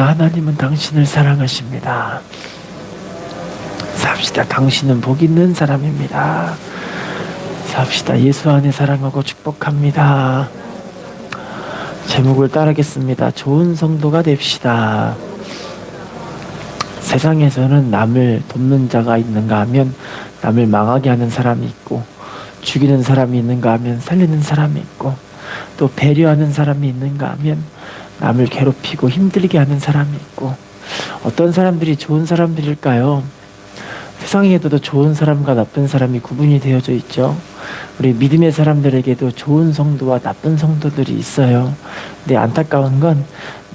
하나님은 당신을 사랑하십니다. 삽시다. 당신은 복 있는 사람입니다. 삽시다. 예수 안에 사랑하고 축복합니다. 제목을 따르겠습니다. 좋은 성도가 됩시다. 세상에서는 남을 돕는 자가 있는가 하면 남을 망하게 하는 사람이 있고, 죽이는 사람이 있는가 하면 살리는 사람이 있고, 또 배려하는 사람이 있는가 하면 남을 괴롭히고 힘들게 하는 사람이 있고, 어떤 사람들이 좋은 사람들일까요? 세상에도 좋은 사람과 나쁜 사람이 구분이 되어져 있죠. 우리 믿음의 사람들에게도 좋은 성도와 나쁜 성도들이 있어요. 근데 안타까운 건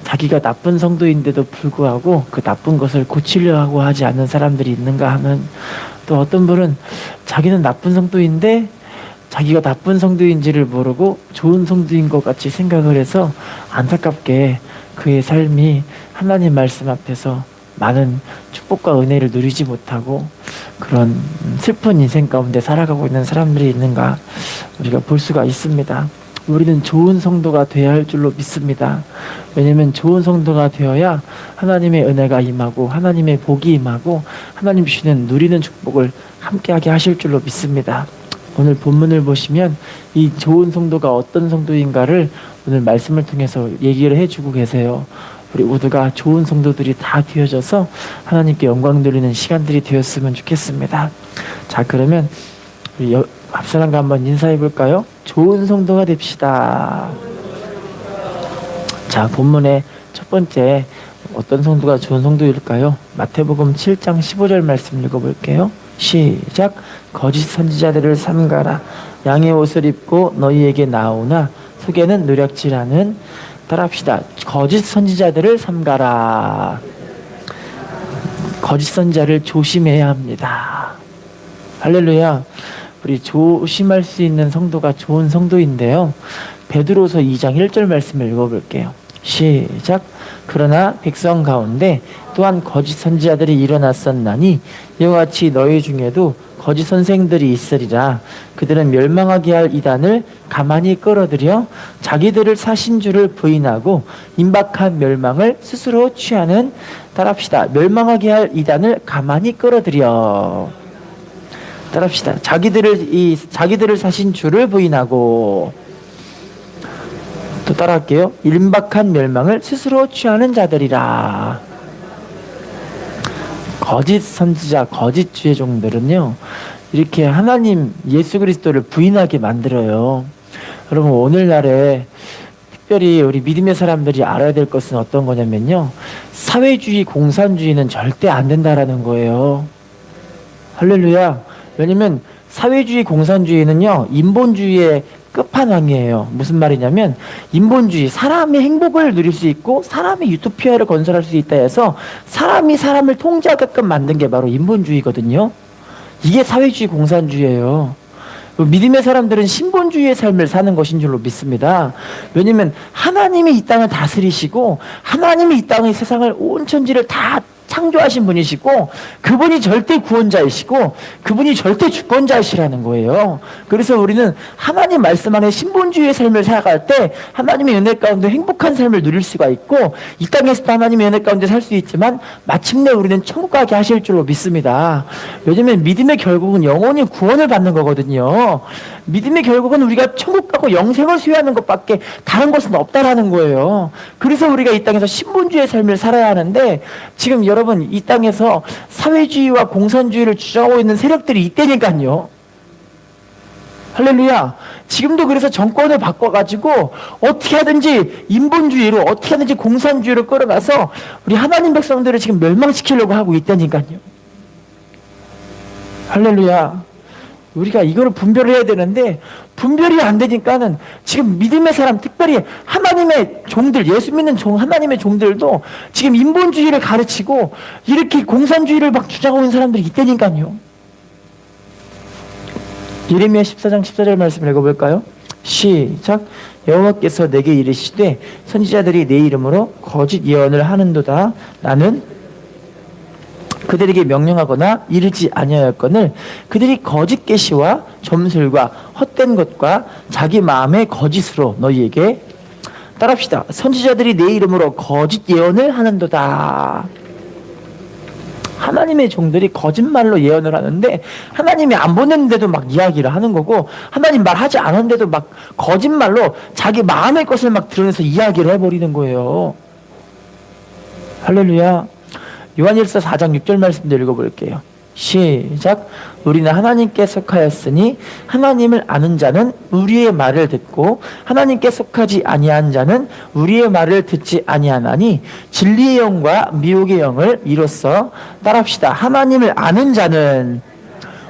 자기가 나쁜 성도인데도 불구하고 그 나쁜 것을 고치려고 하지 않는 사람들이 있는가 하면, 또 어떤 분은 자기는 나쁜 성도인데 자기가 나쁜 성도인지를 모르고 좋은 성도인 것 같이 생각을 해서 안타깝게 그의 삶이 하나님 말씀 앞에서 많은 축복과 은혜를 누리지 못하고 그런 슬픈 인생 가운데 살아가고 있는 사람들이 있는가 우리가 볼 수가 있습니다. 우리는 좋은 성도가 되어야 할 줄로 믿습니다. 왜냐하면 좋은 성도가 되어야 하나님의 은혜가 임하고 하나님의 복이 임하고 하나님 주시는 누리는 축복을 함께하게 하실 줄로 믿습니다. 오늘 본문을 보시면 이 좋은 성도가 어떤 성도인가를 오늘 말씀을 통해서 얘기를 해주고 계세요. 우리 모두가 좋은 성도들이 다 되어져서 하나님께 영광 돌리는 시간들이 되었으면 좋겠습니다. 자, 그러면 우리 앞사람과 한번 인사해 볼까요? 좋은 성도가 됩시다. 자, 본문의 첫 번째 어떤 성도가 좋은 성도일까요? 마태복음 7장 15절 말씀 읽어볼게요. 시작. 거짓 선지자들을 삼가라. 양의 옷을 입고 너희에게 나오나 속에는 노략질하는, 따라합시다. 거짓 선지자들을 삼가라. 거짓 선지자를 조심해야 합니다. 할렐루야. 우리 조심할 수 있는 성도가 좋은 성도인데요. 베드로서 2장 1절 말씀을 읽어볼게요. 시작. 그러나 백성 가운데 또한 거짓 선지자들이 일어났었나니 이와 같이 너희 중에도 거짓 선생들이 있으리라. 그들은 멸망하게 할 이단을 가만히 끌어들여 자기들을 사신 줄을 부인하고 임박한 멸망을 스스로 취하는, 따라합시다. 멸망하게 할 이단을 가만히 끌어들여, 따라합시다. 자기들을 사신 줄을 부인하고, 또 따라할게요. 임박한 멸망을 스스로 취하는 자들이라. 거짓 선지자, 거짓 주의종들은요, 이렇게 하나님 예수 그리스도를 부인하게 만들어요. 여러분, 오늘날에 특별히 우리 믿음의 사람들이 알아야 될 것은 어떤 거냐면요, 사회주의, 공산주의는 절대 안 된다라는 거예요. 할렐루야. 왜냐면 사회주의, 공산주의는요, 인본주의의 끝판왕이에요. 무슨 말이냐면, 인본주의, 사람의 행복을 누릴 수 있고 사람의 유토피아를 건설할 수 있다 해서 사람이 사람을 통제하게끔 만든 게 바로 인본주의거든요. 이게 사회주의, 공산주의예요. 믿음의 사람들은 신본주의의 삶을 사는 것인 줄로 믿습니다. 왜냐면 하나님이 이 땅을 다스리시고 하나님이 이 땅의 세상을, 온 천지를 다 창조하신 분이시고 그분이 절대 구원자이시고 그분이 절대 주권자이시라는 거예요. 그래서 우리는 하나님 말씀 안에 신본주의의 삶을 살아갈 때 하나님의 은혜 가운데 행복한 삶을 누릴 수가 있고, 이 땅에서도 하나님의 은혜 가운데 살 수 있지만 마침내 우리는 천국 가게 하실 줄로 믿습니다. 왜냐면 믿음의 결국은 영혼이 구원을 받는 거거든요. 믿음의 결국은 우리가 천국 가고 영생을 수여하는 것밖에 다른 것은 없다라는 거예요. 그래서 우리가 이 땅에서 신본주의의 삶을 살아야 하는데, 지금 여러분 이 땅에서 사회주의와 공산주의를 주장하고 있는 세력들이 있다니까요. 할렐루야. 지금도 그래서 정권을 바꿔가지고 어떻게 하든지 인본주의로, 어떻게 하든지 공산주의로 끌어가서 우리 하나님 백성들을 지금 멸망시키려고 하고 있다니까요. 할렐루야. 우리가 이거를 분별을 해야 되는데 분별이 안 되니까는 지금 믿음의 사람, 특별히 하나님의 종들, 예수 믿는 하나님의 종들도 지금 인본주의를 가르치고 이렇게 공산주의를 막 주장하고 있는 사람들이 있다니까요. 예레미야 14장 14절 말씀 읽어볼까요? 시작. 여호와께서 내게 이르시되 선지자들이 내 이름으로 거짓 예언을 하는도다. 나는 그들에게 명령하거나 이르지 아니하였거늘 그들이 거짓 계시와 점술과 헛된 것과 자기 마음의 거짓으로 너희에게, 따라합시다. 선지자들이 내 이름으로 거짓 예언을 하는도다. 하나님의 종들이 거짓말로 예언을 하는데 하나님이 안 보냈는데도 막 이야기를 하는 거고, 하나님 말하지 않았는데도 막 거짓말로 자기 마음의 것을 막 드러내서 이야기를 해버리는 거예요. 할렐루야. 요한일서 4장 6절 말씀도 읽어볼게요. 시작. 우리는 하나님께 속하였으니 하나님을 아는 자는 우리의 말을 듣고 하나님께 속하지 아니한 자는 우리의 말을 듣지 아니하나니 진리의 영과 미혹의 영을 이로써 따라합시다. 하나님을 아는 자는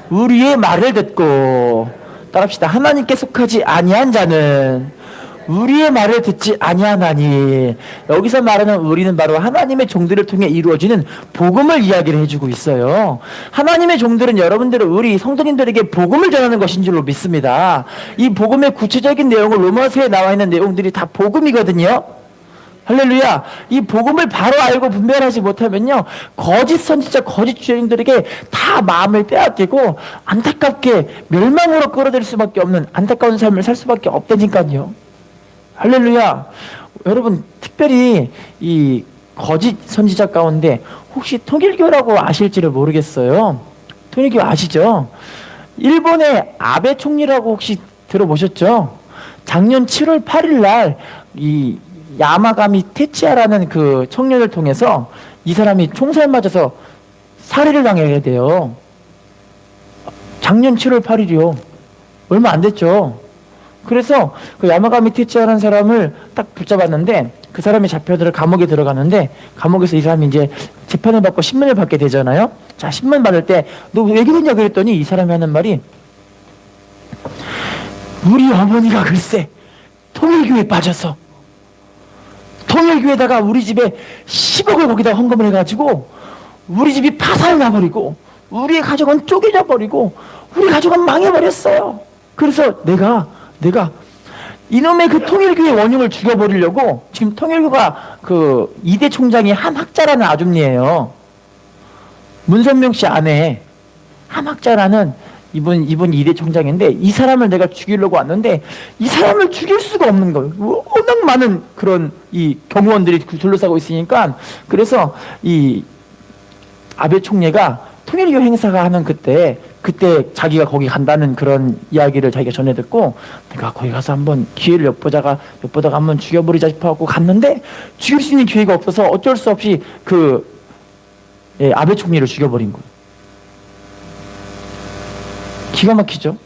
우리의 말을 듣고, 따라합시다. 하나님께 속하지 아니한 자는 우리의 말을 듣지 아니하나니. 여기서 말하는 우리는 바로 하나님의 종들을 통해 이루어지는 복음을 이야기를 해주고 있어요. 하나님의 종들은 여러분들은 우리 성도님들에게 복음을 전하는 것인 줄로 믿습니다. 이 복음의 구체적인 내용을 로마서에 나와 있는 내용들이 다 복음이거든요. 할렐루야. 이 복음을 바로 알고 분별하지 못하면요, 거짓 선지자, 거짓 주인들에게 다 마음을 빼앗기고 안타깝게 멸망으로 끌어들일 수밖에 없는 안타까운 삶을 살 수밖에 없다니까요. 할렐루야. 여러분, 특별히 이 거짓 선지자 가운데 혹시 통일교라고 아실지를 모르겠어요. 통일교 아시죠? 일본의 아베 총리라고 혹시 들어보셨죠? 작년 7월 8일 날 이 야마가미 테치야라는 그 청년을 통해서 이 사람이 총살 맞아서 살해를 당하게 돼요. 작년 7월 8일이요. 얼마 안 됐죠. 그래서 그 야마가미 테치야라는 사람을 딱 붙잡았는데, 그 사람이 잡혀들어 감옥에 들어가는데, 감옥에서 이 사람이 이제 재판을 받고 신문을 받게 되잖아요. 자, 신문 받을 때 너 왜 그랬냐 그랬더니 이 사람이 하는 말이, 우리 어머니가 글쎄 통일교에 빠져서 통일교에다가 우리 집에 10억을 거기다 헌금을 해가지고 우리 집이 파산을 나버리고 우리의 가족은 쪼개져 버리고 우리 가족은 망해버렸어요. 그래서 내가 이놈의 그 통일교의 원흉을 죽여버리려고, 지금 통일교가 그 2대 총장이 한학자라는 아줌니예요. 문선명 씨 아내 한학자라는 이분 2대 총장인데, 이 사람을 내가 죽이려고 왔는데 이 사람을 죽일 수가 없는 거예요. 워낙 많은 그런 이 경호원들이 둘러싸고 있으니까. 그래서 이 아베 총리가 통일교 행사가 하는 그때 자기가 거기 간다는 그런 이야기를 자기가 전해 듣고, 내가 거기 가서 한번 기회를 엿보다가 한번 죽여버리자 싶어갖고 갔는데 죽일 수 있는 기회가 없어서 어쩔 수 없이 아베 총리를 죽여버린 거예요. 기가 막히죠.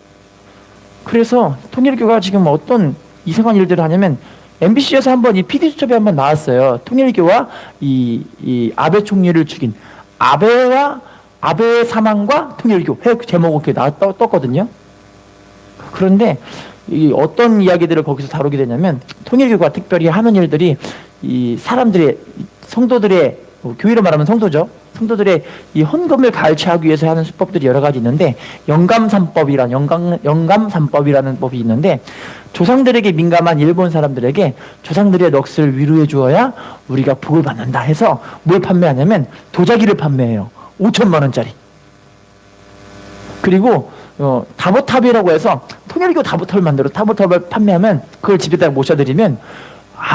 그래서 통일교가 지금 어떤 이상한 일들을 하냐면, MBC에서 한번 이 PD수첩에 한번 나왔어요. 통일교와 이 아베 총리를 죽인 아베의 사망과 통일교 제목이 이렇게 떴거든요. 그런데 어떤 이야기들을 거기서 다루게 되냐면, 통일교가 특별히 하는 일들이 이 사람들의, 성도들의, 교회로 말하면 성도죠. 성도들의 이 헌금을 갈취하기 위해서 하는 수법들이 여러 가지 있는데, 영감삼법이라는 법이 있는데, 조상들에게 민감한 일본 사람들에게 조상들의 넋을 위로해 주어야 우리가 복을 받는다 해서 뭘 판매하냐면 도자기를 판매해요. 5천만 원짜리. 그리고 다보탑이라고 해서 통일교 다보탑을 만들어 다보탑을 판매하면 그걸 집에다 모셔드리면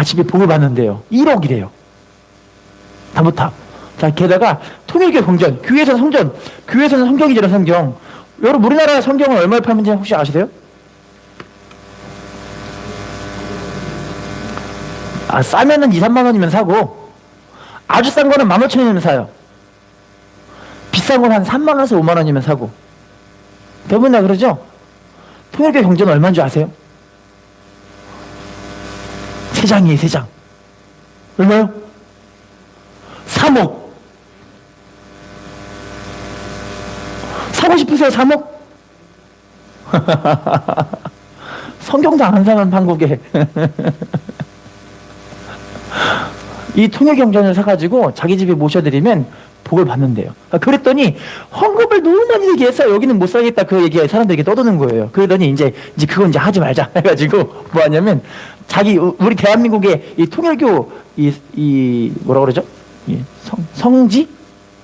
집에 복을 받는데요. 1억이래요. 다보탑. 자, 게다가 통일교 성전, 교회에서는 성전, 교회에서는 성경이잖아요, 성경. 여러분, 우리나라 성경은 얼마에 팔는지 혹시 아시세요? 싸면은 2, 3만 원이면 사고, 아주 싼 거는 15,000원이면 사요. 비싼 건 한 3만 원에서 5만 원이면 사고. 대부분 다 그러죠? 통일교 경제는 얼마인 줄 아세요? 3장이에요, 3장. 얼마요? 3억. 사고 싶으세요, 3억? 성경도 안 사는 한국에. 이 통일경전을 사가지고 자기 집에 모셔드리면 복을 받는데요. 그랬더니 헌금을 너무 많이 내게 해서 여기는 못 살겠다, 그 얘기가 사람들에게 떠드는 거예요. 그러더니 이제 그건 이제 하지 말자 해가지고 뭐 하냐면, 우리 대한민국의 이 통일교 뭐라 그러죠? 성지?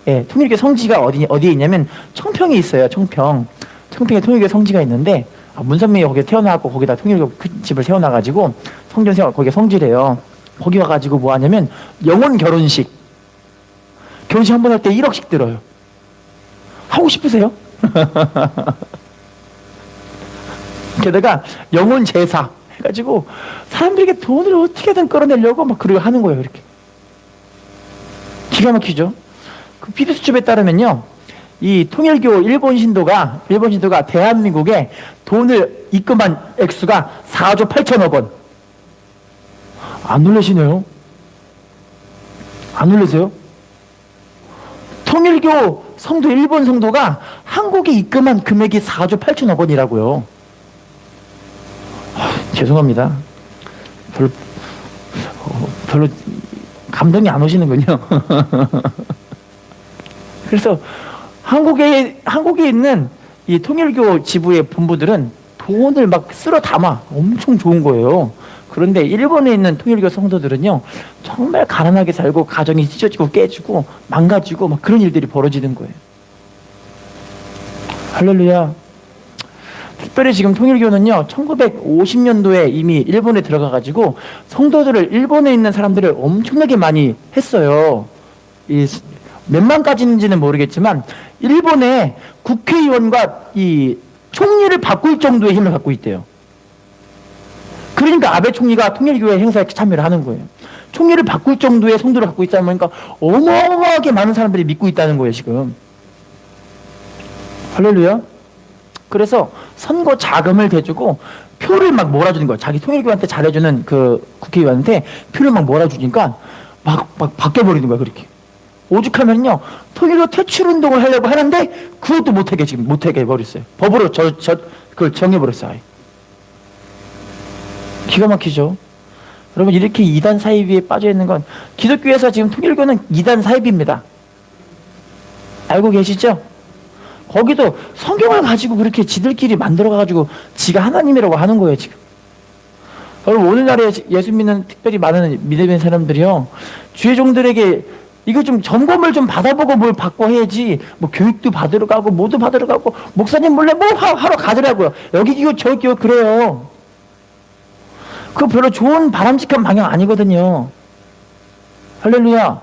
예, 통일교 성지가 어디에 있냐면 청평에 있어요. 청평에 통일교 성지가 있는데, 문선명이 거기에 태어나고 거기다 통일교 큰 집을 세워놔가지고 성전생활, 거기가 성지래요. 거기 와가지고 뭐 하냐면 영혼 결혼식 한 번 할 때 1억씩 들어요. 하고 싶으세요? 게다가 영혼 제사 해가지고 사람들에게 돈을 어떻게든 끌어내려고 막 그러고 하는 거예요. 이렇게 기가 막히죠. 그 피드수첩에 따르면요, 이 통일교 일본 신도가 대한민국에 돈을 입금한 액수가 4조 8천억 원. 안 놀라시네요? 안 놀라세요? 통일교 성도, 일본 성도가 한국에 입금한 금액이 4조 8천억 원이라고요. 죄송합니다. 별로 감동이 안 오시는군요. 그래서 한국에 있는 이 통일교 지부의 본부들은 돈을 막 쓸어 담아 엄청 좋은 거예요. 그런데 일본에 있는 통일교 성도들은요, 정말 가난하게 살고 가정이 찢어지고 깨지고 망가지고 막 그런 일들이 벌어지는 거예요. 할렐루야. 특별히 지금 통일교는요, 1950년도에 이미 일본에 들어가가지고 성도들을, 일본에 있는 사람들을 엄청나게 많이 했어요. 몇만까지인지는 모르겠지만 일본의 국회의원과 이 총리를 바꿀 정도의 힘을 갖고 있대요. 그러니까 아베 총리가 통일교회 행사에 참여를 하는 거예요. 총리를 바꿀 정도의 성도를 갖고 있다 보니까 어마어마하게 많은 사람들이 믿고 있다는 거예요, 지금. 할렐루야. 그래서 선거 자금을 대주고 표를 막 몰아주는 거예요. 자기 통일교한테 잘해주는 그 국회의원한테 표를 막 몰아주니까 막 바뀌어버리는 거야, 그렇게. 오죽하면요, 통일교 퇴출운동을 하려고 하는데 그것도 못하게 해버렸어요. 법으로 그걸 정해버렸어요. 아예. 기가 막히죠. 여러분, 이렇게 이단 사이비에 빠져있는 건, 기독교에서 지금 통일교는 이단 사이비입니다. 알고 계시죠? 거기도 성경을 가지고 그렇게 지들끼리 만들어가지고 지가 하나님이라고 하는 거예요, 지금. 여러분, 오늘날에 예수 믿는 특별히 많은 믿음의 사람들이요, 주의 종들에게 이거 좀 점검을 좀 받아보고 뭘 받고 해야지, 뭐 교육도 받으러 가고 뭐도 받으러 가고 목사님 몰래 뭐 하러 가더라고요. 여기 기호 저 기호 그래요. 그거 별로 좋은 바람직한 방향 아니거든요. 할렐루야.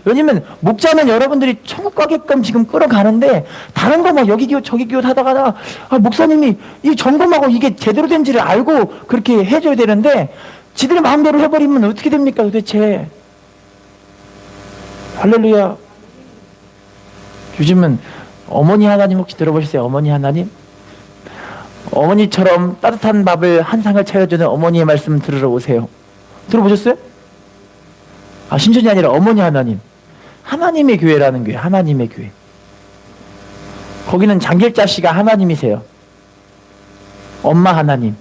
왜냐면 목자는 여러분들이 천국 가게끔 지금 끌어가는데 다른 거 막 여기 기호 저기 기호 하다가 목사님이 이 점검하고 이게 제대로 된지를 알고 그렇게 해줘야 되는데 지들 마음대로 해버리면 어떻게 됩니까 도대체. 할렐루야. 요즘은 어머니 하나님 혹시 들어보셨어요? 어머니 하나님? 어머니처럼 따뜻한 밥을 한 상을 차려주는 어머니의 말씀 들으러 오세요. 들어보셨어요? 신천이 아니라 어머니 하나님. 하나님의 교회라는 교회. 하나님의 교회. 거기는 장길자 씨가 하나님이세요. 엄마 하나님.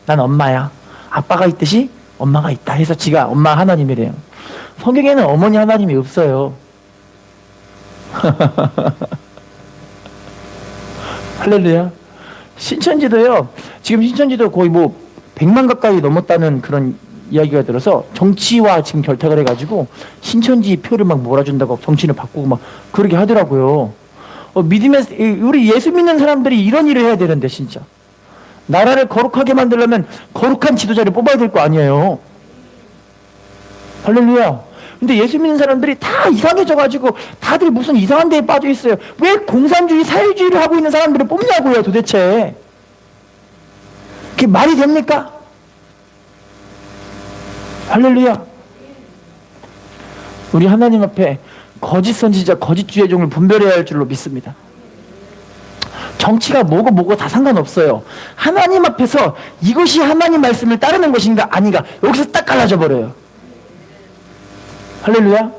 난 엄마야. 아빠가 있듯이 엄마가 있다 해서 지가 엄마 하나님이래요. 성경에는 어머니 하나님이 없어요. 할렐루야. 신천지도요, 지금 신천지도 거의 뭐 100만 가까이 넘었다는 그런 이야기가 들어서 정치와 지금 결탁을 해가지고 신천지 표를 막 몰아준다고 정치를 바꾸고 막 그러게 하더라고요. 우리 예수 믿는 사람들이 이런 일을 해야 되는데, 진짜. 나라를 거룩하게 만들려면 거룩한 지도자를 뽑아야 될 거 아니에요. 할렐루야. 근데 예수 믿는 사람들이 다 이상해져가지고 다들 무슨 이상한 데에 빠져 있어요. 왜 공산주의, 사회주의를 하고 있는 사람들을 뽑냐고요, 도대체. 그게 말이 됩니까? 할렐루야. 우리 하나님 앞에 거짓 선지자, 거짓 주의종을 분별해야 할 줄로 믿습니다. 정치가 뭐고 다 상관없어요. 하나님 앞에서 이것이 하나님 말씀을 따르는 것인가 아닌가, 여기서 딱 갈라져 버려요. 할렐루야.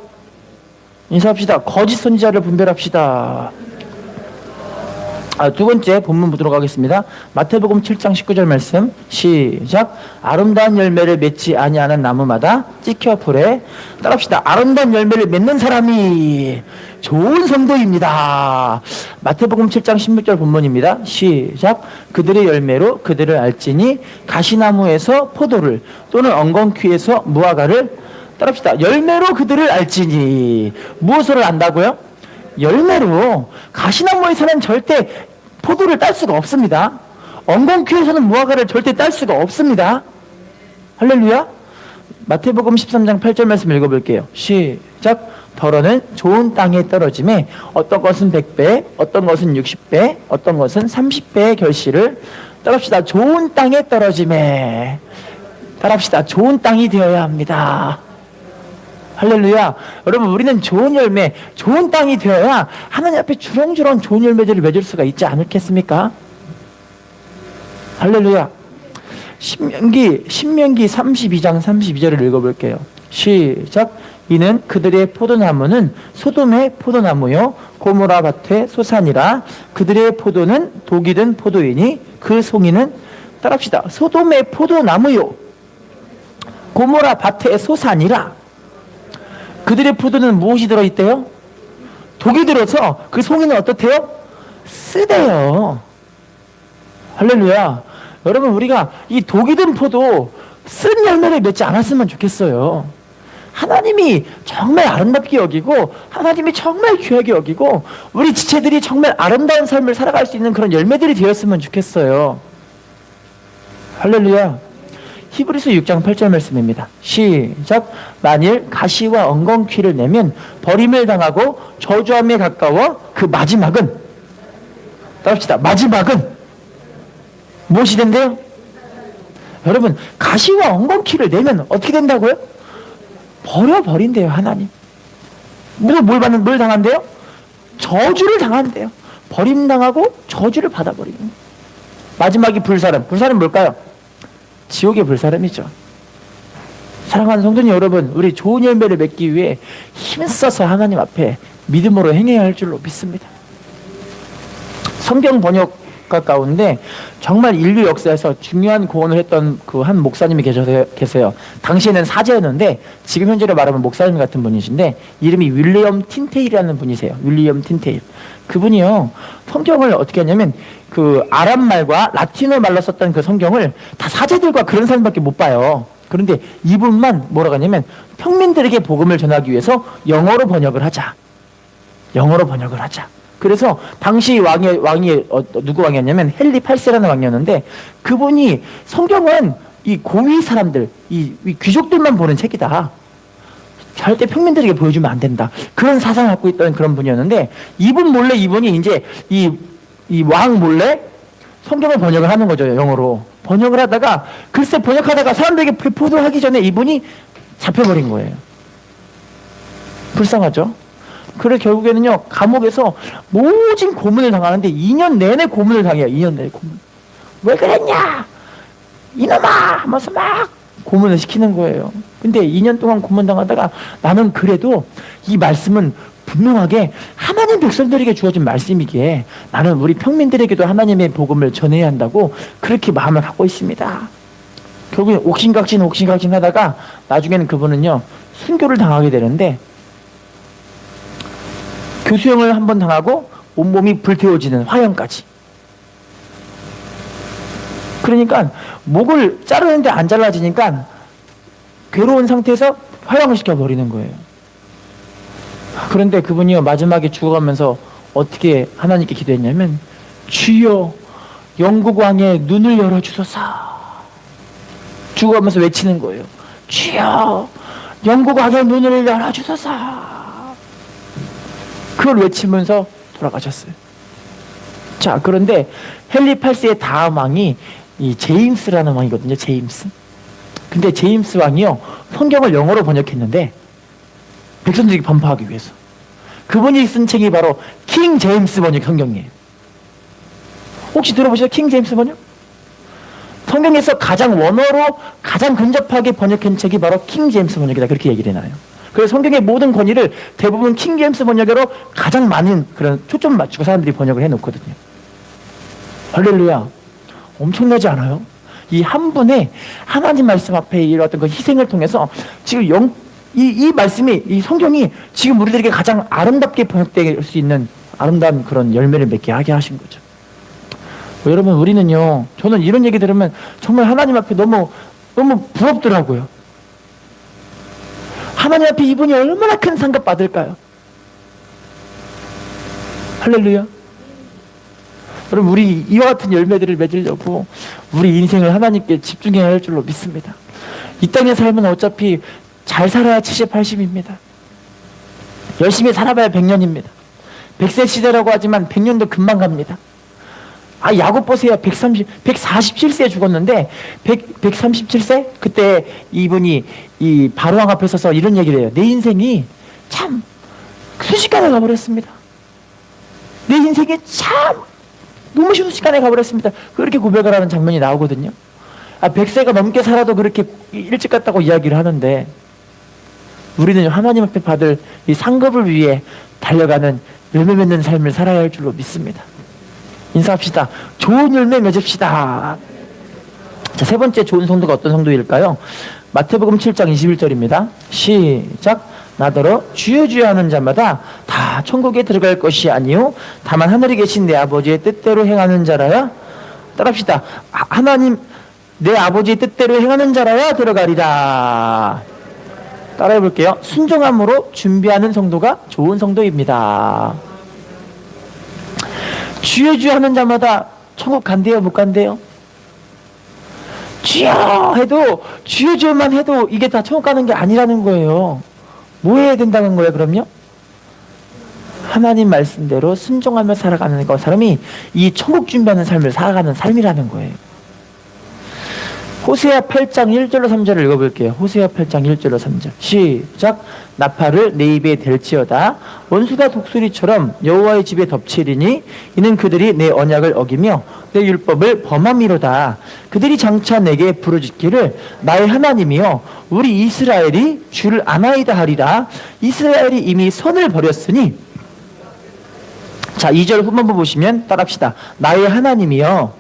인사합시다. 거짓 선지자를 분별합시다. 두 번째 본문 보도록 하겠습니다. 마태복음 7장 19절 말씀 시작. 아름다운 열매를 맺지 아니하는 나무마다 찍혀 불에. 따라합시다. 아름다운 열매를 맺는 사람이 좋은 성도입니다. 마태복음 7장 16절 본문입니다. 시작. 그들의 열매로 그들을 알지니 가시나무에서 포도를 또는 엉겅퀴에서 무화과를. 따라합시다. 열매로 그들을 알지니. 무엇을 안다고요? 열매로. 가시나무에서는 절대 포도를 딸 수가 없습니다. 엉겅퀴에서는 무화과를 절대 딸 수가 없습니다. 할렐루야. 마태복음 13장 8절 말씀 읽어볼게요. 시작. 더러는 좋은 땅에 떨어짐에 어떤 것은 100배, 어떤 것은 60배, 어떤 것은 30배의 결실을 따릅시다. 좋은 땅에 떨어짐에 따릅시다. 좋은 땅이 되어야 합니다. 할렐루야. 여러분, 우리는 좋은 열매, 좋은 땅이 되어야 하나님 앞에 주렁주렁 좋은 열매들을 맺을 수가 있지 않겠습니까? 할렐루야. 신명기 32장 32절을 읽어볼게요. 시작. 이는 그들의 포도나무는 소돔의 포도나무요 고모라 밭의 소산이라. 그들의 포도는 독이 든 포도이니 그 송이는 따라합시다. 소돔의 포도나무요 고모라 밭의 소산이라. 그들의 포도는 무엇이 들어있대요? 독이 들어서 그 송이는 어떻대요? 쓰대요. 할렐루야. 여러분, 우리가 이 독이 든 포도 쓴 열매를 맺지 않았으면 좋겠어요. 하나님이 정말 아름답게 여기고 하나님이 정말 귀하게 여기고 우리 지체들이 정말 아름다운 삶을 살아갈 수 있는 그런 열매들이 되었으면 좋겠어요. 할렐루야. 히브리서 6장 8절 말씀입니다. 시작. 만일 가시와 엉겅퀴를 내면 버림을 당하고 저주함에 가까워 그 마지막은 따릅시다. 마지막은 무엇이 된대요? 여러분, 가시와 엉겅퀴를 내면 어떻게 된다고요? 버려버린대요. 하나님. 뭘 당한대요? 저주를 당한대요. 버림당하고 저주를 받아버리는. 마지막이 불사름. 불사름 뭘까요? 지옥의 불사름이죠. 사랑하는 성도님 여러분, 우리 좋은 열매를 맺기 위해 힘써서 하나님 앞에 믿음으로 행해야 할 줄로 믿습니다. 성경 번역가 가운데 정말 인류 역사에서 중요한 구원을 했던 그 한 목사님이 계세요. 당시에는 사제였는데 지금 현재로 말하면 목사님 같은 분이신데 이름이 윌리엄 틴테일이라는 분이세요. 윌리엄 틴테일. 그분이요, 성경을 어떻게 하냐면 그 아랍 말과 라틴어 말로 썼던 그 성경을 다 사제들과 그런 사람밖에 못 봐요. 그런데 이분만 뭐라고 하냐면 평민들에게 복음을 전하기 위해서 영어로 번역을 하자. 영어로 번역을 하자. 그래서 당시 왕이 누구 왕이었냐면 헨리 8세라는 왕이었는데 그분이 성경은 이 고위 사람들, 이 귀족들만 보는 책이다. 절대 평민들에게 보여주면 안 된다. 그런 사상을 갖고 있던 그런 분이었는데 이분 몰래 이분이 이제 이 왕 몰래 성경을 번역을 하는 거죠. 영어로. 번역을 하다가 글쎄 번역하다가 사람들에게 배포하기 전에 이분이 잡혀버린 거예요. 불쌍하죠? 그래 결국에는요 감옥에서 모진 고문을 당하는데 2년 내내 고문을 당해요. 2년 내내 고문. 왜 그랬냐? 이놈아! 하면서 막 고문을 시키는 거예요. 근데 2년 동안 고문 당하다가 나는 그래도 이 말씀은 분명하게 하나님 백성들에게 주어진 말씀이기에 나는 우리 평민들에게도 하나님의 복음을 전해야 한다고 그렇게 마음을 갖고 있습니다. 결국에 옥신각신 하다가 나중에는 그분은요 순교를 당하게 되는데 교수형을 한번 당하고 온몸이 불태워지는 화형까지. 그러니까 목을 자르는데 안 잘라지니까 괴로운 상태에서 화형을 시켜버리는 거예요. 그런데 그분이요 마지막에 죽어가면서 어떻게 하나님께 기도했냐면 주여 영국 왕의 눈을 열어주소서. 죽어가면서 외치는 거예요. 주여 영국 왕의 눈을 열어주소서. 그걸 외치면서 돌아가셨어요. 자, 그런데 헨리 8세의 다음 왕이 이 제임스라는 왕이거든요. 제임스. 근데 제임스 왕이요 성경을 영어로 번역했는데 백성들에게 반포하기 위해서 그분이 쓴 책이 바로 킹 제임스 번역 성경이에요. 혹시 들어보셨어요? 킹 제임스 번역? 성경에서 가장 원어로 가장 근접하게 번역한 책이 바로 킹 제임스 번역이다. 그렇게 얘기를 해놔요. 그래서 성경의 모든 권위를 대부분 킹 제임스 번역으로 가장 많은 그런 초점 맞추고 사람들이 번역을 해놓거든요. 할렐루야. 엄청나지 않아요? 이 한 분의 하나님 말씀 앞에 이루었던 그 희생을 통해서 지금 이 말씀이, 이 성경이 지금 우리들에게 가장 아름답게 번역될 수 있는 아름다운 그런 열매를 맺게 하게 하신 거죠. 여러분, 우리는요, 저는 이런 얘기 들으면 정말 하나님 앞에 너무 부럽더라고요. 하나님 앞에 이분이 얼마나 큰 상급 받을까요? 할렐루야. 여러분, 우리 이와 같은 열매들을 맺으려고 우리 인생을 하나님께 집중해야 할 줄로 믿습니다. 이 땅의 삶은 어차피 잘 살아야 70, 80입니다. 열심히 살아봐야 100년입니다. 100세 시대라고 하지만 100년도 금방 갑니다. 야곱 보세요. 147세에 죽었는데, 137세? 그때 이분이 이 바로왕 앞에 서서 이런 얘기를 해요. 내 인생이 참 순식간에 가버렸습니다. 내 인생이 참 너무 순식간에 가버렸습니다. 그렇게 고백을 하는 장면이 나오거든요. 100세가 넘게 살아도 그렇게 일찍 갔다고 이야기를 하는데, 우리는 하나님 앞에 받을 이 상급을 위해 달려가는 열매 맺는 삶을 살아야 할 줄로 믿습니다. 인사합시다. 좋은 열매 맺읍시다. 자, 세 번째 좋은 성도가 어떤 성도일까요? 마태복음 7장 21절입니다. 시작. 나더러 주여 주여 하는 자마다 다 천국에 들어갈 것이 아니요 다만 하늘에 계신 내 아버지의 뜻대로 행하는 자라야. 따라합시다. 하나님 내 아버지의 뜻대로 행하는 자라야 들어가리라. 따라해 볼게요. 순종함으로 준비하는 성도가 좋은 성도입니다. 주여 주여 하는 자마다 천국 간대요, 못 간대요? 주여 해도, 주여 주여만 해도 이게 다 천국 가는 게 아니라는 거예요. 뭐 해야 된다는 거예요, 그럼요? 하나님 말씀대로 순종하며 살아가는 거, 사람이 이 천국 준비하는 삶을 살아가는 삶이라는 거예요. 호세아 8장 1절로 3절을 읽어볼게요. 호세아 8장 1절로 3절. 시작. 나팔을 내 입에 댈지어다. 원수가 독수리처럼 여호와의 집에 덮치리니 이는 그들이 내 언약을 어기며 내 율법을 범함이로다. 그들이 장차 내게 부르짖기를 나의 하나님이여 우리 이스라엘이 주를 아나이다 하리라. 이스라엘이 이미 선을 버렸으니. 자, 2절 후반부 보시면 따라합시다. 나의 하나님이여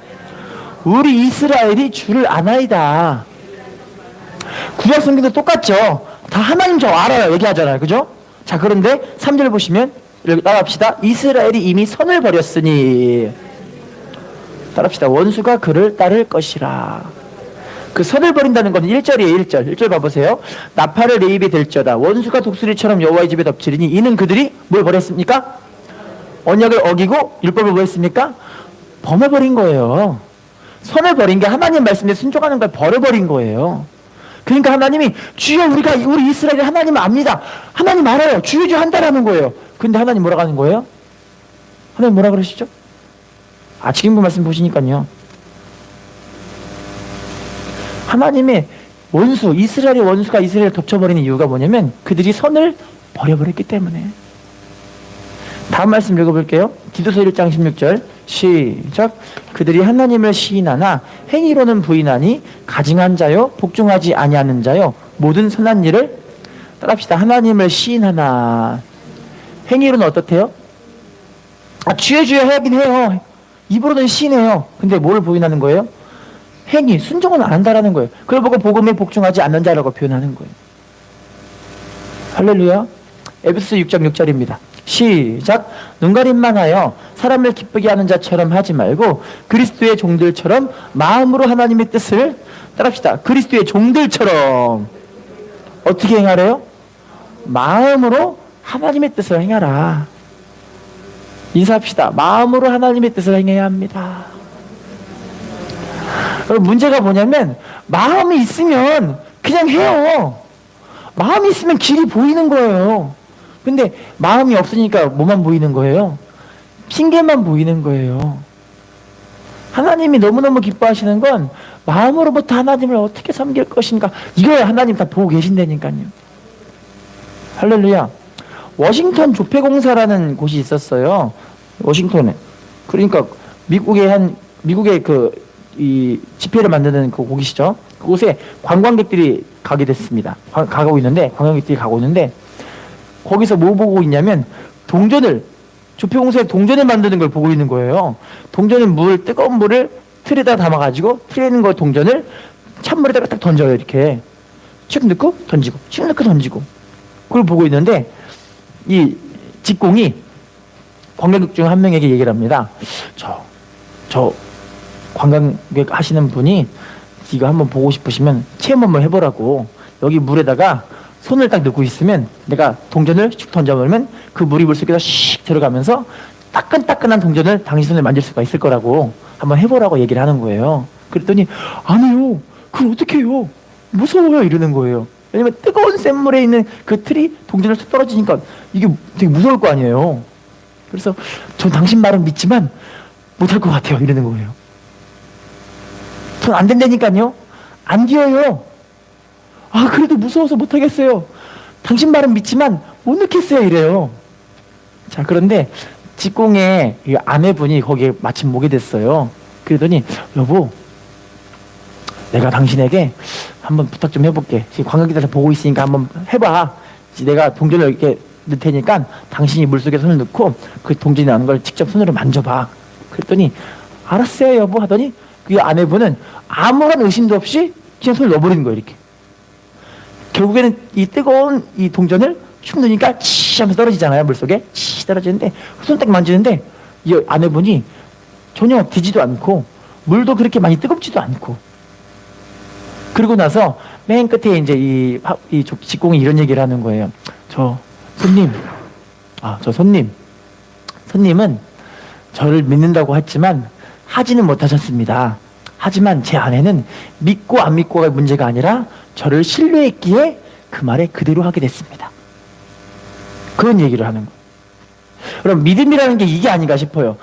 우리 이스라엘이 주를 아나이다. 구약 성경도 똑같죠. 다 하나님 저 알아요 얘기하잖아요, 그죠? 자, 그런데 3절 보시면 따라합시다. 이스라엘이 이미 선을 버렸으니. 따라합시다. 원수가 그를 따를 것이라. 그 선을 버린다는 건 1절이에요. 1절 봐보세요. 나팔을 내 입에 댈지어다. 원수가 독수리처럼 여호와의 집에 덮치리니 이는 그들이 뭘 버렸습니까? 언약을 어기고 율법을 뭐 했습니까? 범해버린 거예요. 선을 버린 게 하나님 말씀에 순종하는 걸 버려버린 거예요. 그러니까 하나님이 주여 우리 이스라엘이 하나님 압니다. 하나님 알아요. 주여 주여 한다라는 거예요. 근데 하나님 뭐라고 하는 거예요? 하나님 뭐라 그러시죠? 지금 그 말씀 보시니까요. 하나님의 원수, 이스라엘의 원수가 이스라엘을 덮쳐버리는 이유가 뭐냐면 그들이 선을 버려버렸기 때문에. 다음 말씀 읽어볼게요. 디도서 1장 16절 시작. 그들이 하나님을 시인하나 행위로는 부인하니 가증한 자요 복종하지 아니하는 자요 모든 선한 일을. 따라합시다. 하나님을 시인하나. 행위로는 어떻대요? 주여 주여 하긴 해요. 입으로는 시인해요. 근데 뭘 부인하는 거예요? 행위, 순종은 안 한다라는 거예요. 그걸 보고 복음에 복종하지 않는 자라고 표현하는 거예요. 할렐루야. 에베소 6장 6절입니다. 시작. 눈가림만 하여 사람을 기쁘게 하는 자처럼 하지 말고 그리스도의 종들처럼 마음으로 하나님의 뜻을. 따라합시다. 그리스도의 종들처럼 어떻게 행하래요? 마음으로 하나님의 뜻을 행하라. 인사합시다. 마음으로 하나님의 뜻을 행해야 합니다. 문제가 뭐냐면 마음이 있으면 그냥 해요. 마음이 있으면 길이 보이는 거예요. 근데 마음이 없으니까 뭐만 보이는 거예요? 핑계만 보이는 거예요. 하나님이 너무너무 기뻐하시는 건 마음으로부터 하나님을 어떻게 섬길 것인가, 이걸 하나님 다 보고 계신다니까요. 할렐루야. 워싱턴 조폐공사라는 곳이 있었어요. 워싱턴에. 그러니까 미국의 이 지폐를 만드는 그 곳이죠. 그곳에 관광객들이 가게 됐습니다. 관광객들이 가고 있는데 거기서 뭐 보고 있냐면 조폐공사에 동전을 만드는 걸 보고 있는 거예요. 동전은 뜨거운 물을 틀에다 담아가지고 틀에 있는 거 동전을 찬물에다가 딱 던져요. 이렇게 쭉 넣고 던지고 쭉 넣고 던지고 그걸 보고 있는데 이 직공이 관광객 중 한 명에게 얘기를 합니다. 저 관광객 하시는 분이 이거 한번 보고 싶으시면 체험 한번 해보라고. 여기 물에다가 손을 딱 넣고 있으면 내가 동전을 슉 던져버리면 그 물이 물속에다 씩 들어가면서 따끈따끈한 동전을 당신 손에 만질 수가 있을 거라고 한번 해보라고 얘기를 하는 거예요. 그랬더니 안 해요. 그걸 어떻게 해요? 무서워요 이러는 거예요. 왜냐면 뜨거운 샘물에 있는 그 틀이 동전을 툭 떨어지니까 이게 되게 무서울 거 아니에요. 그래서 전 당신 말은 믿지만 못할 것 같아요 이러는 거예요. 전 안 된다니까요. 안 뛰어요. 아 그래도 무서워서 못하겠어요. 당신 말은 믿지만 못 넣겠어요 이래요. 자 그런데 직공의 이 아내분이 거기에 마침 오게 됐어요. 그러더니 여보 내가 당신에게 한번 부탁 좀 해볼게. 지금 관광객들 보고 있으니까 한번 해봐. 내가 동전을 이렇게 넣을 테니까 당신이 물속에 손을 넣고 그 동전이 나오는 걸 직접 손으로 만져봐. 그랬더니 알았어요 여보 하더니 그 아내분은 아무런 의심도 없이 그냥 손을 넣어버리는 거예요 이렇게. 결국에는 이 뜨거운 이 동전을 춤 넣으니까 치 하면서 떨어지잖아요 물속에. 치 떨어지는데 손 딱 만지는데 이 아내분이 전혀 디지도 않고 물도 그렇게 많이 뜨겁지도 않고. 그리고 나서 맨 끝에 이제 이 직공이 이런 얘기를 하는 거예요. 손님은 저를 믿는다고 했지만 하지는 못하셨습니다. 하지만 제 아내는 믿고 안 믿고가 문제가 아니라 저를 신뢰했기에 그 말에 그대로 하게 됐습니다. 그런 얘기를 하는 거예요. 그럼 믿음이라는 게 이게 아닌가 싶어요.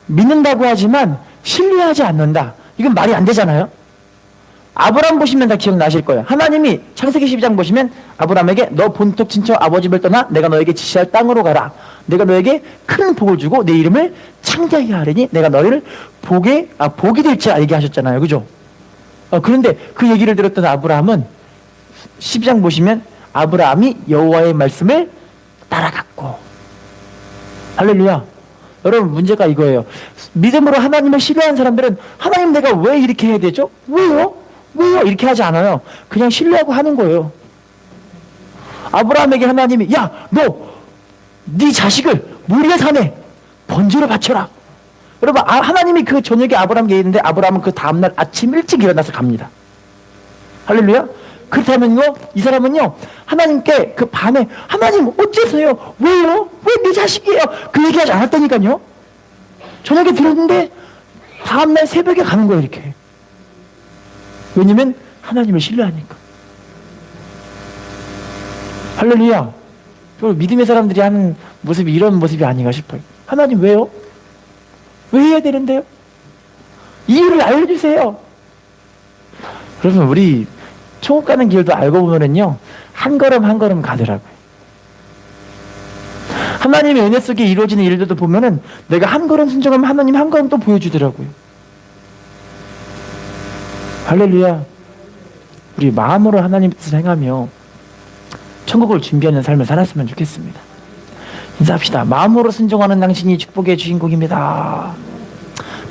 믿는다고 하지만 신뢰하지 않는다. 이건 말이 안 되잖아요. 아브라함 보시면 다 기억나실 거예요. 하나님이 창세기 12장 보시면 아브라함에게 너 본토 친척 아버지 집을 떠나 내가 너에게 지시할 땅으로 가라. 내가 너에게 큰 복을 주고 내 이름을 창대하게 하리니 내가 너희를 복이 될지 알게 하셨잖아요. 그죠? 그런데 그 얘기를 들었던 아브라함은 12장 보시면 아브라함이 여호와의 말씀을 따라갔고. 할렐루야. 여러분 문제가 이거예요. 믿음으로 하나님을 신뢰한 사람들은 하나님 내가 왜 이렇게 해야 되죠? 왜요? 이렇게 하지 않아요. 그냥 신뢰하고 하는 거예요. 아브라함에게 하나님이 너 네 자식을 모리아 산에 번제로 바쳐라. 여러분 하나님이 그 저녁에 아브라함에게 얘기했는데 아브라함은 그 다음날 아침 일찍 일어나서 갑니다. 할렐루야. 그렇다면요 이 사람은요 하나님께 그 밤에 하나님 어째서요? 왜요? 왜 내 자식이에요? 그 얘기하지 않았다니까요. 저녁에 들었는데 다음날 새벽에 가는 거예요 이렇게. 왜냐면 하나님을 신뢰하니까. 할렐루야. 믿음의 사람들이 하는 모습이 이런 모습이 아닌가 싶어요. 하나님 왜요? 왜 해야 되는데요? 이유를 알려주세요. 그러면 우리 천국 가는 길도 알고 보면은요 한 걸음 한 걸음 가더라고요. 하나님의 은혜 속에 이루어지는 일들도 보면은 내가 한 걸음 순종하면 하나님 한 걸음 또 보여주더라고요. 할렐루야. 우리 마음으로 하나님 뜻을 행하며 천국을 준비하는 삶을 살았으면 좋겠습니다. 인사합시다. 마음으로 순종하는 당신이 축복의 주인공입니다.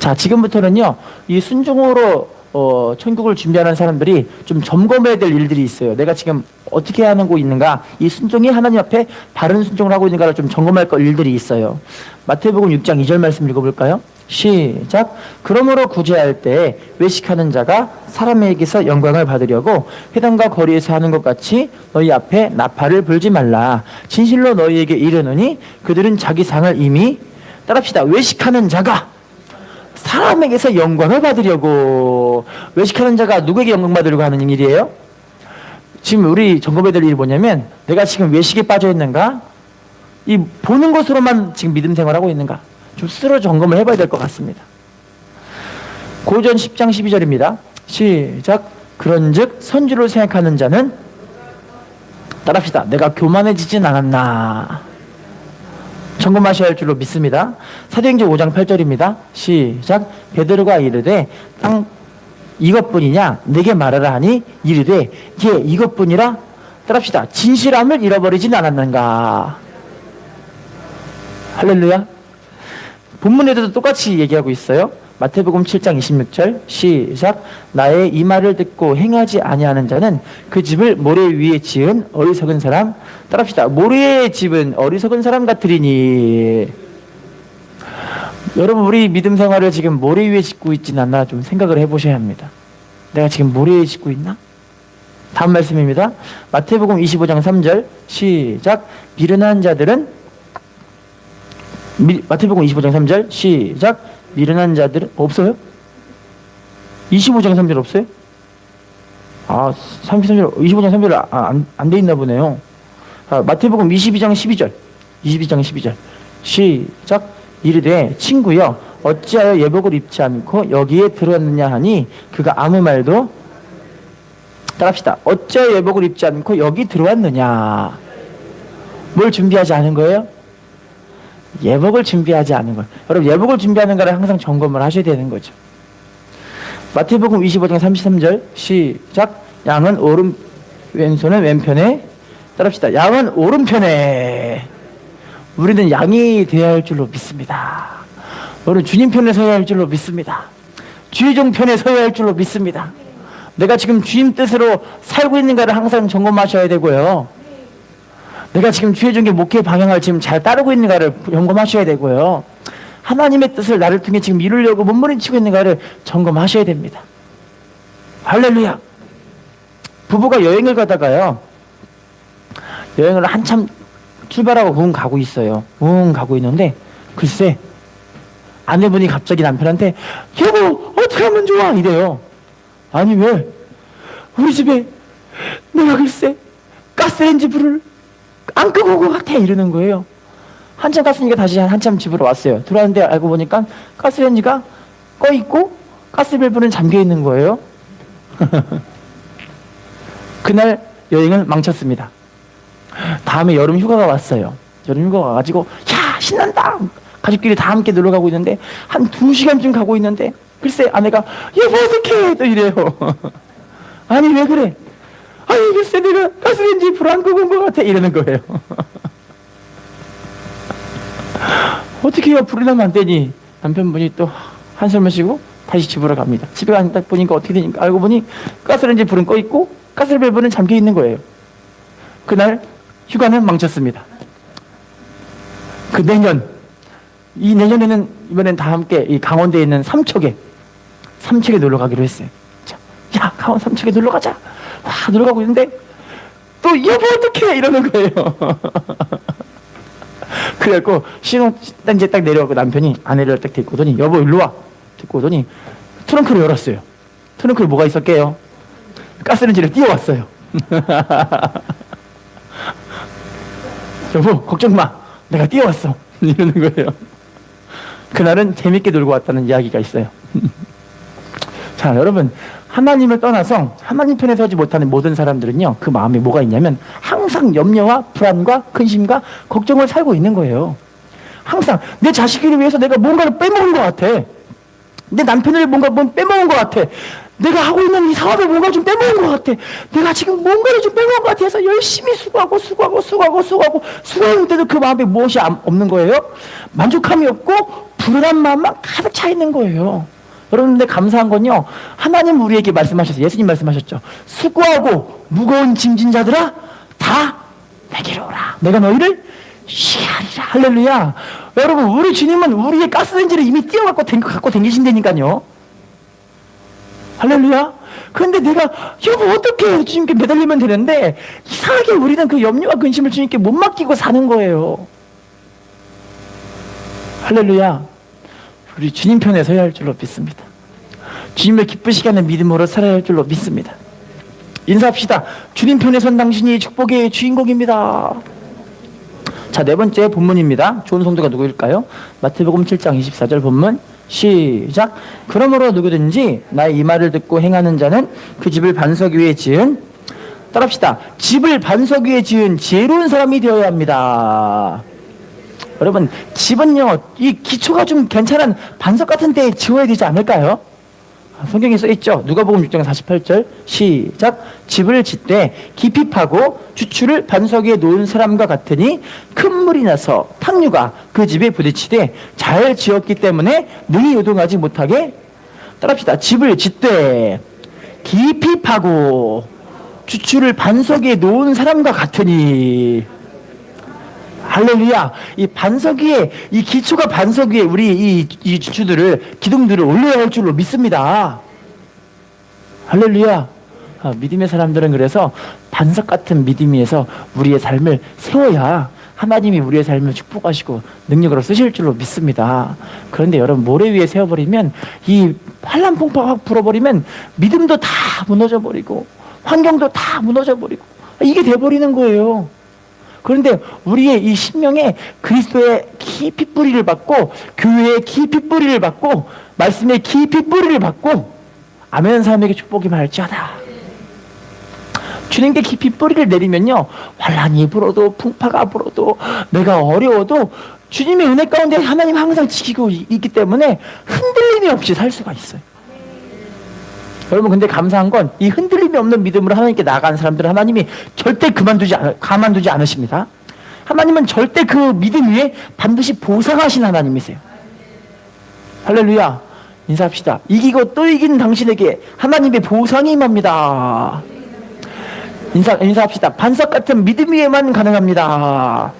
자, 지금부터는요 이 순종으로 천국을 준비하는 사람들이 좀 점검해야 될 일들이 있어요. 내가 지금 어떻게 하고 있는가, 이 순종이 하나님 앞에 바른 순종을 하고 있는가를 좀 점검할 일들이 있어요. 마태복음 6장 2절 말씀 읽어볼까요? 시작. 그러므로 구제할 때 외식하는 자가 사람에게서 영광을 받으려고 회당과 거리에서 하는 것 같이 너희 앞에 나팔을 불지 말라. 진실로 너희에게 이르노니 그들은 자기 상을 이미 따릅시다. 외식하는 자가 사람에게서 영광을 받으려고. 외식하는 자가 누구에게 영광 받으려고 하는 일이에요? 지금 우리 점검해야 될 일이 뭐냐면 내가 지금 외식에 빠져 있는가? 이 보는 것으로만 지금 믿음 생활하고 있는가? 좀 스스로 점검을 해봐야 될 것 같습니다. 고전 10장 12절입니다. 시작. 그런즉 선주를 생각하는 자는 따라합시다. 내가 교만해지진 않았나. 점검하셔야 할 줄로 믿습니다. 사도행전 5장 8절입니다. 시작. 베드로가 이르되 땅 이것뿐이냐 내게 말하라 하니 이르되 예 이것뿐이라. 따라합시다. 진실함을 잃어버리진 않았는가. 할렐루야. 본문에도 똑같이 얘기하고 있어요. 마태복음 7장 26절 시작. 나의 이 말을 듣고 행하지 아니하는 자는 그 집을 모래 위에 지은 어리석은 사람. 따라합시다. 모래에 집은 어리석은 사람 같으리니. 여러분 우리 믿음 생활을 지금 모래 위에 짓고 있지는 않나 좀 생각을 해보셔야 합니다. 내가 지금 모래 위에 짓고 있나? 다음 말씀입니다. 마태복음 25장 3절 시작. 미련한 자들은 마태복음 25장 3절 시작. 미련한 자들은 없어요? 25장 3절 없어요? 33절, 25장 3절 안 돼 있나 보네요. 마태복음 22장 12절. 22장 12절. 시작. 이르되 친구여 어찌하여 예복을 입지 않고 여기에 들어왔느냐 하니 그가 아무 말도 따라합시다. 어찌하여 예복을 입지 않고 여기 들어왔느냐. 뭘 준비하지 않은 거예요? 예복을 준비하지 않은 거예요. 여러분 예복을 준비하는 거를 항상 점검을 하셔야 되는 거죠. 마태복음 25장 33절 시작. 양은 왼손은 왼편에 따라합시다. 양은 오른편에. 우리는 양이 되어야 할 줄로 믿습니다. 우리는 주님 편에 서야 할 줄로 믿습니다. 주의종 편에 서야 할 줄로 믿습니다. 내가 지금 주님 뜻으로 살고 있는가를 항상 점검하셔야 되고요. 내가 지금 주의종의 목회 방향을 지금 잘 따르고 있는가를 점검하셔야 되고요. 하나님의 뜻을 나를 통해 지금 이루려고 몸부림치고 있는가를 점검하셔야 됩니다. 할렐루야. 부부가 여행을 가다가요. 여행을 한참 출발하고 가고 있어요. 가고 있는데 글쎄 아내분이 갑자기 남편한테 여보 어떻게 하면 좋아 이래요. 아니 왜? 우리 집에 내가 글쎄 가스레인지 불을 안 끄고 온 것 같아 이러는 거예요. 한참 갔으니까 다시 한참 집으로 왔어요. 들어왔는데 알고 보니까 가스레인지가 꺼 있고 가스밸브는 잠겨 있는 거예요. 그날 여행을 망쳤습니다. 다음에 여름 휴가가 왔어요. 여름 휴가가 와가지고 야 신난다. 가족끼리 다 함께 놀러 가고 있는데 한 2시간쯤 가고 있는데 글쎄 아내가 여보 어떡해 또 이래요. 아니 왜 그래? 아니 글쎄 내가 가스레인지 불 안 끄고 온 것 같아 이러는 거예요. 어떻게 해요? 불이 나면 안 되니 남편분이 또 한숨을 쉬고 다시 집으로 갑니다. 집에 가다 보니까 어떻게 되니까 알고 보니 가스레인지 불은 꺼 있고 가스밸브는 잠겨 있는 거예요. 그날 휴가는 망쳤습니다. 그 이 내년에는 이번엔 다 함께 이 강원도에 있는 삼척에 놀러 가기로 했어요. 자, 야 강원 삼척에 놀러 가자. 와 놀러 가고 있는데 또 여보 어떡해 이러는 거예요. 그래갖고 신혼단지에 딱 내려가고 남편이 아내를 딱 데리고 오더니 여보 일로 와 데리고 오더니 트렁크를 열었어요. 트렁크에 뭐가 있었게요? 가스레인지를 띄워왔어요. 여보 걱정 마 내가 띄워왔어 이러는 거예요. 그날은 재밌게 놀고 왔다는 이야기가 있어요. 자 여러분 하나님을 떠나서 하나님 편에 서지 못하는 모든 사람들은요 그 마음에 뭐가 있냐면 항상 염려와 불안과 근심과 걱정을 살고 있는 거예요. 항상 내 자식을 위해서 내가 뭔가를 빼먹은 것 같아. 내 남편을 뭔가 빼먹은 것 같아. 내가 하고 있는 이 사업에 뭔가 좀 빼먹은 것 같아. 내가 지금 뭔가를 좀 빼먹은 것 같아 해서 열심히 수고하는데도 그 마음에 무엇이 없는 거예요? 만족함이 없고 불안한 마음만 가득 차 있는 거예요. 여러분들 감사한 건요 하나님 우리에게 말씀하셨어요. 예수님 말씀하셨죠. 수고하고 무거운 짐진 자들아 다 내게로 오라. 내가 너희를 쉬게 하리라. 할렐루야. 여러분 우리 주님은 우리의 가스레인지를 이미 갖고 댕기신다니까요. 할렐루야. 그런데 내가 여보 어떻게 주님께 매달리면 되는데 이상하게 우리는 그 염려와 근심을 주님께 못 맡기고 사는 거예요. 할렐루야. 우리 주님 편에 서야 할 줄로 믿습니다. 주님을 기쁘시게 하는 믿음으로 살아야 할 줄로 믿습니다. 인사합시다. 주님 편에 선 당신이 축복의 주인공입니다. 자, 네 번째 본문입니다. 좋은 성도가 누구일까요? 마태복음 7장 24절 본문 시작. 그러므로 누구든지 나의 이 말을 듣고 행하는 자는 그 집을 반석 위에 지은 따라합시다. 집을 반석 위에 지은 지혜로운 사람이 되어야 합니다. 여러분 집은요 이 기초가 좀 괜찮은 반석 같은 데에 지어야 되지 않을까요? 성경에 써있죠. 누가복음 6장 48절 시작. 집을 짓되 깊이 파고 주추를 반석 위에 놓은 사람과 같으니 큰 물이 나서 탕류가 그 집에 부딪히되 잘 지었기 때문에 능히 요동하지 못하게 따라합시다. 집을 짓되 깊이 파고 주추를 반석 위에 놓은 사람과 같으니 할렐루야. 이 반석 위에 이 기초가 반석 위에 우리 이 주추들을 기둥들을 올려야 할 줄로 믿습니다. 할렐루야. 믿음의 사람들은 그래서 반석 같은 믿음 위에서 우리의 삶을 세워야 하나님이 우리의 삶을 축복하시고 능력으로 쓰실 줄로 믿습니다. 그런데 여러분 모래 위에 세워버리면 이 환란 풍파가 불어버리면 믿음도 다 무너져 버리고 환경도 다 무너져 버리고 이게 돼버리는 거예요. 그런데 우리의 이 심령에 그리스도의 깊이 뿌리를 받고 교회의 깊이 뿌리를 받고 말씀의 깊이 뿌리를 받고 아멘 사람에게 축복이 말지어다. 주님께 깊이 뿌리를 내리면요, 환란이 불어도 풍파가 불어도 내가 어려워도 주님의 은혜 가운데 하나님 항상 지키고 있기 때문에 흔들림이 없이 살 수가 있어요. 여러분, 근데 감사한 건 이 흔들림이 없는 믿음으로 하나님께 나아가는 사람들은 하나님이 절대 가만두지 않으십니다. 하나님은 절대 그 믿음 위에 반드시 보상하신 하나님이세요. 할렐루야. 인사합시다. 이기고 또 이기는 당신에게 하나님의 보상이 임합니다. 인사합시다. 반석 같은 믿음 위에만 가능합니다.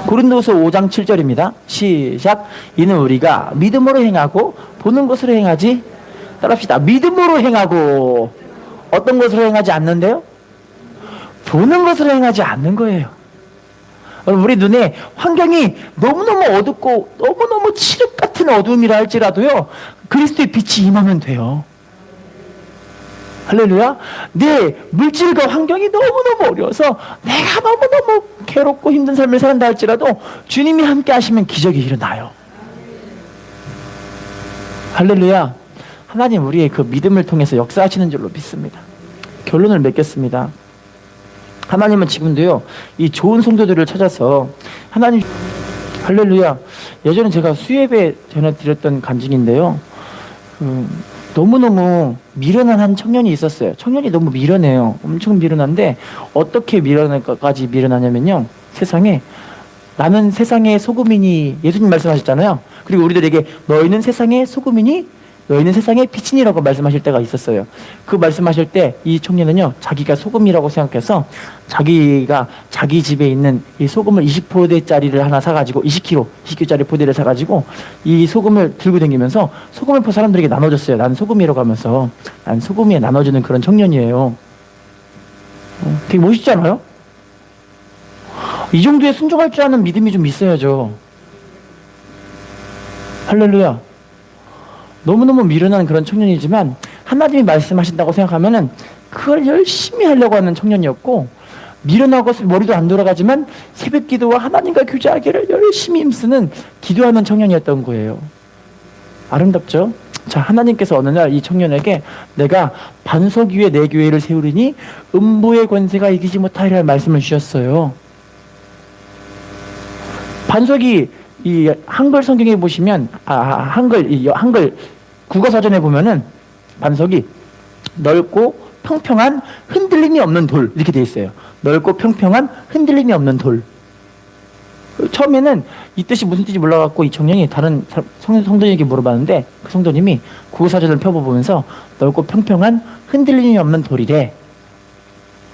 고린도서 5장 7절입니다. 시작. 이는 우리가 믿음으로 행하고 보는 것으로 행하지, 따라합시다. 믿음으로 행하고 어떤 것으로 행하지 않는데요? 보는 것으로 행하지 않는 거예요. 우리 눈에 환경이 너무너무 어둡고 너무너무 칠흑 같은 어두움이라 할지라도요, 그리스도의 빛이 임하면 돼요. 할렐루야. 내 물질과 환경이 너무너무 어려워서 내가 너무너무 괴롭고 힘든 삶을 산다 할지라도 주님이 함께 하시면 기적이 일어나요. 할렐루야. 하나님 우리의 그 믿음을 통해서 역사하시는 줄로 믿습니다. 결론을 맺겠습니다. 하나님은 지금도요, 이 좋은 성도들을 찾아서 하나님, 할렐루야. 예전에 제가 수예배 전해드렸던 간증인데요, 너무너무 미련한 한 청년이 있었어요. 청년이 너무 미련해요. 엄청 미련한데 어떻게 미련까지 미련하냐면요, 세상에 나는 세상의 소금이니, 예수님 말씀하셨잖아요. 그리고 우리들에게 너희는 세상의 소금이니 너희는 세상의 빛이니라고 말씀하실 때가 있었어요. 그 말씀하실 때 이 청년은요, 자기가 소금이라고 생각해서 자기가 자기 집에 있는 이 소금을 20포대짜리를 하나 사가지고 20kg짜리 포대를 사가지고 이 소금을 들고 다니면서 소금을 퍼 사람들에게 나눠줬어요. 난 소금이라고 하면서. 난 소금에 나눠주는 그런 청년이에요. 되게 멋있지 않아요? 이 정도에 순종할 줄 아는 믿음이 좀 있어야죠. 할렐루야. 너무너무 미련한 그런 청년이지만 하나님이 말씀하신다고 생각하면은 그걸 열심히 하려고 하는 청년이었고, 미련하고 머리도 안 돌아가지만 새벽 기도와 하나님과 교제하기를 열심히 힘쓰는 기도하는 청년이었던 거예요. 아름답죠? 자, 하나님께서 어느 날 이 청년에게 내가 반석 위에 내 교회를 세우리니 음부의 권세가 이기지 못하리라 말씀을 주셨어요. 반석이 이 한글 성경에 보시면 한글 국어사전에 보면은 반석이 넓고 평평한 흔들림이 없는 돌 이렇게 돼 있어요. 넓고 평평한 흔들림이 없는 돌. 처음에는 이 뜻이 무슨 뜻인지 몰라갖고 이 청년이 다른 성도님에게 물어봤는데 그 성도님이 국어사전을 펴보면서 넓고 평평한 흔들림이 없는 돌이래.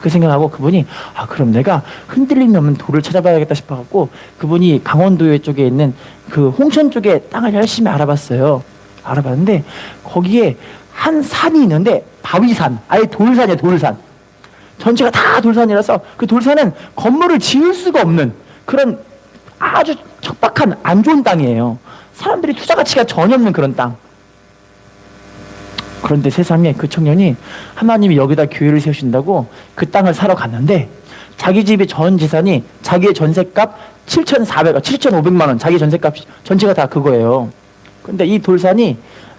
그 생각하고 그분이 그럼 내가 흔들림이 없는 돌을 찾아봐야겠다 싶어갖고 그분이 강원도 쪽에 있는 그 홍천 쪽에 땅을 열심히 알아봤어요. 알아봤는데 거기에 한 산이 있는데 바위산, 아예 돌산이야, 돌산. 전체가 다 돌산이라서 그 돌산은 건물을 지을 수가 없는 그런 아주 척박한 안 좋은 땅이에요. 사람들이 투자 가치가 전혀 없는 그런 땅. 그런데 세상에 그 청년이 하나님이 여기다 교회를 세우신다고 그 땅을 사러 갔는데 자기 집의 전 재산이 자기의 전셋값 7,500만 원, 자기 전셋값 전체가 다 그거예요. 근데 이 돌산이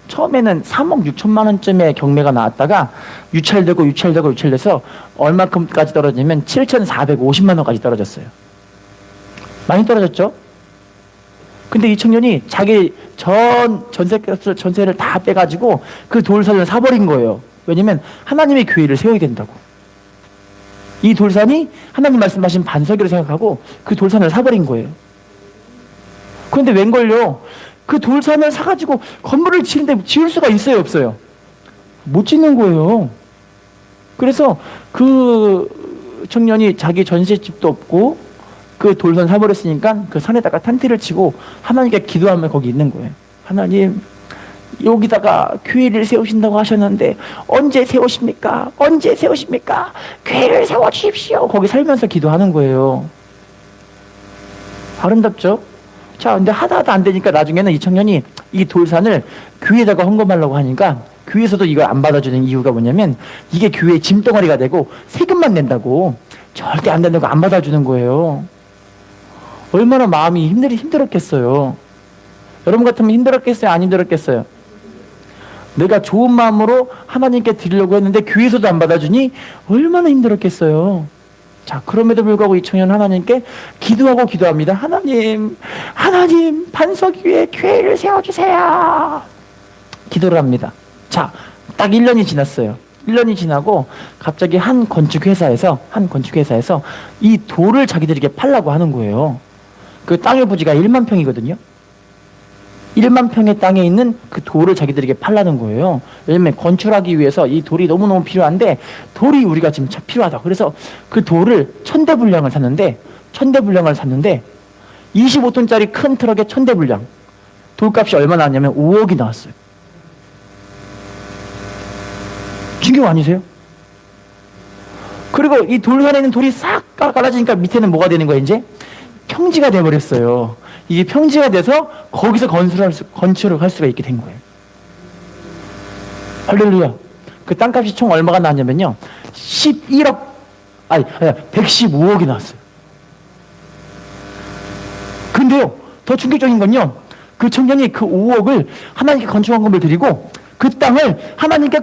처음에는 3억 6천만 원쯤의 경매가 나왔다가 유찰돼서 얼마큼까지 떨어지면 7,450만 원까지 떨어졌어요. 많이 떨어졌죠? 근데 이 청년이 자기 전세를 다 빼가지고 그 돌산을 사버린 거예요. 왜냐면 하나님의 교회를 세워야 된다고. 이 돌산이 하나님 말씀하신 반석이라고 생각하고 그 돌산을 사버린 거예요. 그런데 웬걸요? 그 돌산을 사가지고 건물을 지는데 지을 수가 있어요, 없어요? 못 짓는 거예요. 그래서 그 청년이 자기 전셋집도 없고 그 돌산 사버렸으니까 그 산에다가 텐트를 치고 하나님께 기도하면 거기 있는 거예요. 하나님, 여기다가 교회를 세우신다고 하셨는데 언제 세우십니까? 언제 세우십니까? 교회를 세워주십시오. 거기 살면서 기도하는 거예요. 아름답죠? 자, 근데 하다 안 되니까 나중에는 이 청년이 이 돌산을 교회에다가 헌금하려고 하니까 교회에서도 이걸 안 받아주는 이유가 뭐냐면 이게 교회의 짐덩어리가 되고 세금만 낸다고 절대 안 된다고 안 받아주는 거예요. 얼마나 마음이 힘들었겠어요. 여러분 같으면 힘들었겠어요? 안 힘들었겠어요? 내가 좋은 마음으로 하나님께 드리려고 했는데 교회에서도 안 받아주니 얼마나 힘들었겠어요. 자, 그럼에도 불구하고 이 청년 하나님께 기도합니다. 하나님 반석 위에 교회를 세워주세요. 기도를 합니다. 자, 딱 1년이 지났어요. 1년이 지나고 갑자기 한 건축회사에서 이 돌을 자기들에게 팔라고 하는 거예요. 그 땅의 부지가 1만 평이거든요. 1만 평의 땅에 있는 그 돌을 자기들에게 팔라는 거예요. 왜냐면 건축하기 위해서 이 돌이 너무너무 필요한데 돌이 우리가 지금 필요하다. 그래서 그 돌을 1000대 분량을 샀는데 25톤짜리 큰 트럭에 1000대 분량. 돌값이 얼마 나왔냐면 5억이 나왔어요. 충격 아니세요? 그리고 이 돌 안에 있는 돌이 싹 깔아지니까 밑에는 뭐가 되는 거예요, 이제? 평지가 돼버렸어요. 이게 평지가 돼서 거기서 건축을 할 수가 있게 된 거예요. 할렐루야. 그 땅값이 총 얼마가 나왔냐면요. 115억이 나왔어요. 근데요, 더 충격적인 건요. 그 청년이 그 5억을 하나님께 건축원금을 드리고 그 땅을 하나님께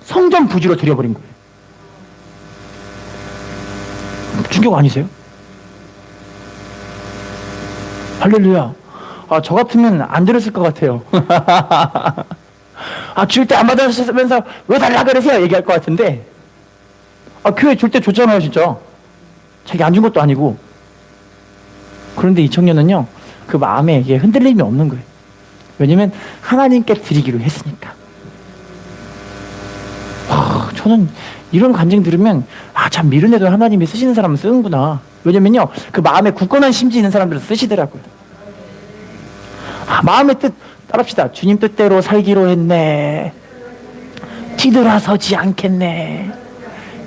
성전 부지로 드려버린 거예요. 충격 아니세요? 할렐루야. 저 같으면 안 들었을 것 같아요. 줄 때 안 받으셨으면서 왜 달라 그러세요? 얘기할 것 같은데, 교회 줄 때 줬잖아요, 진짜. 자기 안 준 것도 아니고. 그런데 이 청년은요, 그 마음에 이게 흔들림이 없는 거예요. 왜냐면 하나님께 드리기로 했으니까. 저는 이런 간증 들으면 참 미른 애들 하나님이 쓰시는 사람은 쓰는구나. 왜냐면요, 그 마음에 굳건한 심지 있는 사람들은 쓰시더라고요. 마음의 뜻 따릅시다. 주님 뜻대로 살기로 했네. 뒤돌아서지 않겠네.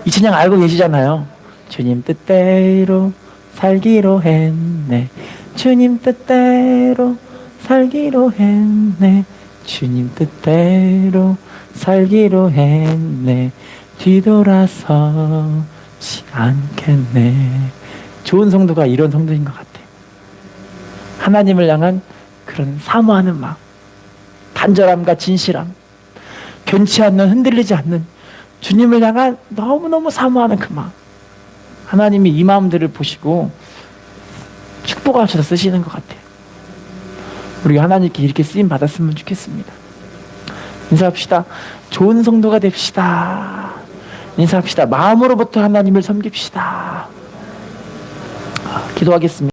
이 찬양 알고 계시잖아요. 주님 뜻대로 살기로 했네. 주님 뜻대로 살기로 했네. 주님 뜻대로 살기로 했네. 뒤돌아서지 않겠네. 좋은 성도가 이런 성도인 것 같아요. 하나님을 향한 그런 사모하는 마음, 간절함과 진실함, 견치 않는, 흔들리지 않는 주님을 향한 너무너무 사모하는 그 마음. 하나님이 이 마음들을 보시고 축복하셔서 쓰시는 것 같아요. 우리가 하나님께 이렇게 쓰임 받았으면 좋겠습니다. 인사합시다. 좋은 성도가 됩시다. 인사합시다. 마음으로부터 하나님을 섬깁시다. 기도하겠습니다.